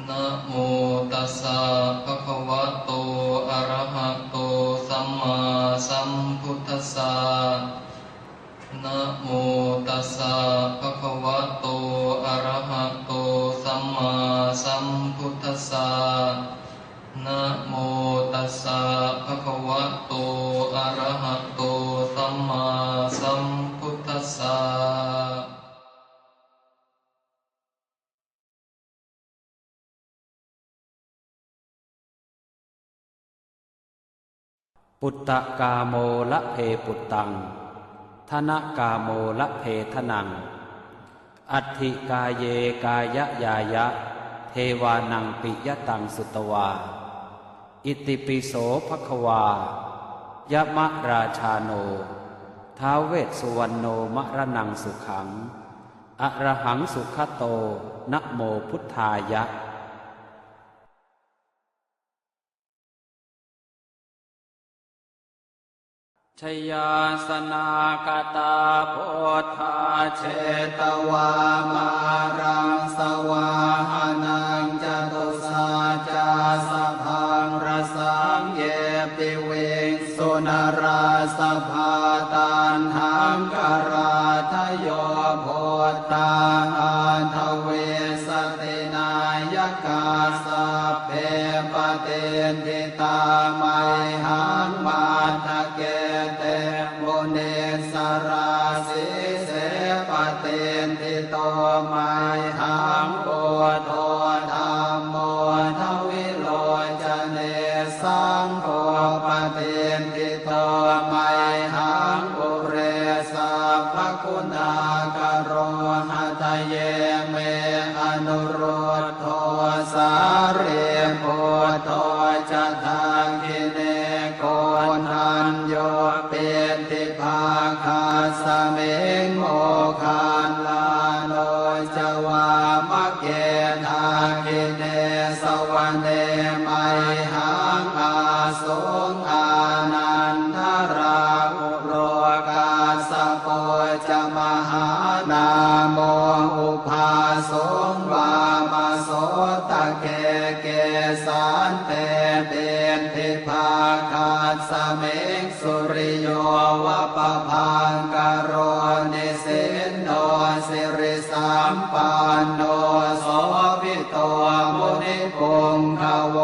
นะโมตัสสะภะคะวะโตอะระหะโตสัมมาสัมพุทธัสสะนะโมตัสสะภะคะวะโตอะระหะโตสัมมาสัมพุทธัสสะนะโมตัสสะภะคะวะโตอะระหะโตสัมมาสัมพุทธัสสะปุตตะกาโมละเพปุตตังธนกาโมละเพทนังอัตถิกาเยกายะยายะเทวานังปิยตังสุตวาอิติปิโสภควายะมะราชาโนท้าวเวสสุวรรณโนมะระนังสุขังอะระหังสุขโตนะโมพุทธายะชยาสนากตาโพธาเชตวามารังสวาหานังจตุสาจาสพังรสังเยปิเวสุนราสภาตันหังกราทโยโพธาอันทเวสตินายกาสัพเพปเตนทิตาไมหังมาทะเกเตโมเนสราสิเสปเตนทิโตไมหังโอโทธัมโมทวิโลจเนสังโฆปเตนทิโตไมหังอุเรสัพพคุณากโรหะทะเยเมอนุโรธโทสาเรโพโทจะทางกิเนโกนันโยเป็นทิภาคาสเมงโมคานลาโนจวามะเกทากิเนสวะเนไมหังอาสงอานันทราอุโรกาสโปจมหานาโมอุภาสงวามาโสตะเกเกสานเตเป็นทิภาคาสเมงสุริโยวะปะพังกโรนิสินโนสิริสัมปันโนโสภิโตมุนิปุงขโว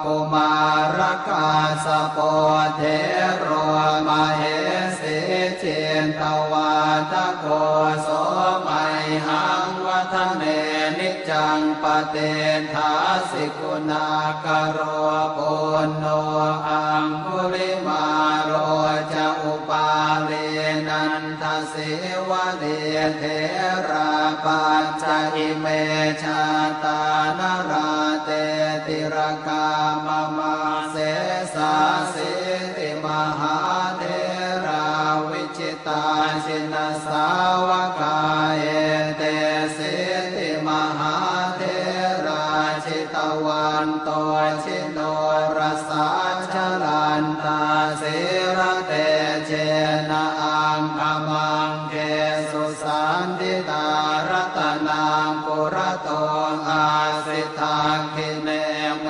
กุมารกาสโปเทโรมเหสีเจนตวาทโกโสไมหังวัฒเนนิจังปเตทาสิกุณากโรปุณโนอังคุลิมาโรจะอุปาเลนันทสิวะเดเทราปัจจอิเมชาตานราเตติรกามมาเสสาสิติมหาเทราวิจิตาชินสาวกาเอเตสิติมหาเทราชิตวันโตชิโนรสาชลันตาสิระเตเจนะอังคมังเกสุสันติตารัตนังปุระโตอาสิทาคิเนเม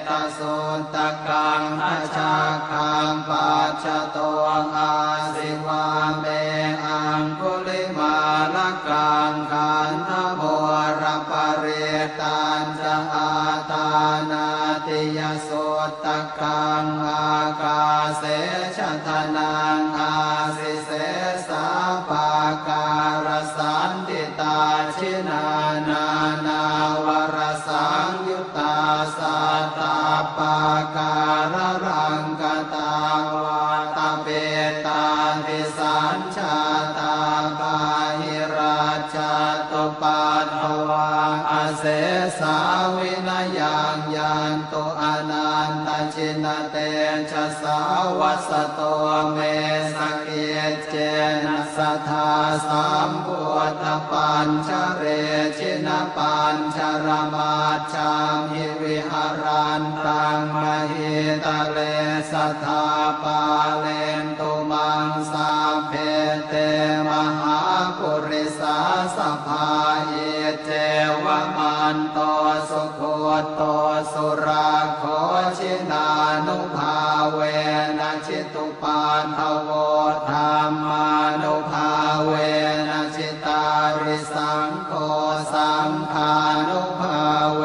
ตสุตกังอาชาคังปัจจโตอาสิวาเมอังคุลิมาลกังขันธโมรปริตันจะอาตานาติยสุตกังอากาเสชะทนังอาสิเสสาปาการสันติตาชินานา วรสังยุตตาสัตตาปาการรังกตาวาตาเปตาทิสัญชาตาปาหิราชาตุปัฏฐวาอาเสสาวินายังยันตุอนันตชินเตชะสาวัสโตเมสเกเจนะสัทธาสัมพุทธปัญชเรชินปัญชรมาชามหิวิหารันตังมหิตะเลสัทธาปาเลนตุมังสาเพเตมหาปุริสาสภาเยเจวมัน นโตสุโคโตสุราโคชินานุภาเวนะชิตุปาทโวธรรมานุภาเวนะชิตาริสังโฆสังฆานุภาเว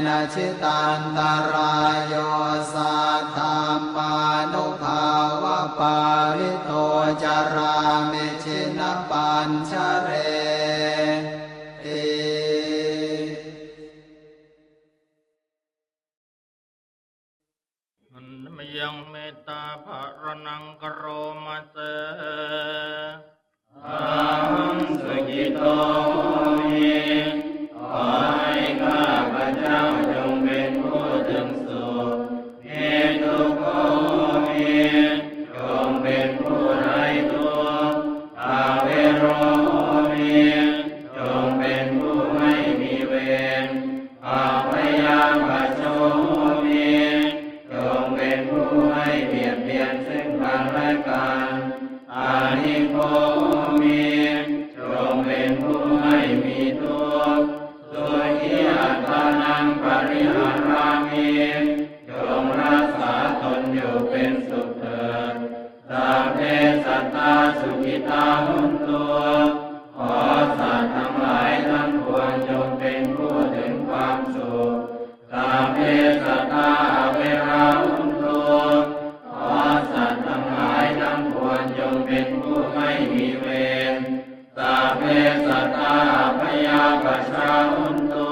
นะชิตันตรายโยสัทธามานุภาวะปาริโตจารามิชินปัญชเรยังเมตตาภรนังกโรมาเสอังสุกิโตหิขอให้ข้าพเจ้าจงเป็นผู้ถึงสุขเหตุโกหิจงเป็นผู้ไร้ทุกข์อาเวโรหิจงเป็นผู้ไม่มีเวรอาพยาปโชหิจงเป็นผู้ไม่เบียดเบียนซึ่งกันและกันอานิโกมิจงเป็นผู้ไม่มีทุกข์สุขีอัตตานังปริหารามิจงรักษาตนอยู่เป็นสุขเถิดสัพเพสัตตาสุขิตาหุนตุขอสัตว์ทั้งหลายทั้งปวงจงเป็นผู้ถึงความสุขสัพเพสัตตาเวราหุนตุขอสัตว์ทั้งหลายทั้งปวงจงเป็นผู้ไม่มีเวรสัพเพสัตตาพยาปชาหุนตุ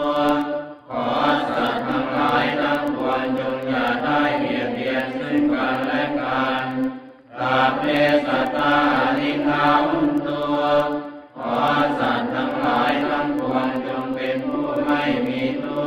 ขอสัตว์ทั้งหลายทั้งปวงจงอย่าได้เบียดเบียนซึ่งกันและกันสัพเพสัตตานิฆาหุนตุขอสัตว์ทั้งหลายทั้งปวงจงเป็นผู้ไม่มีทุ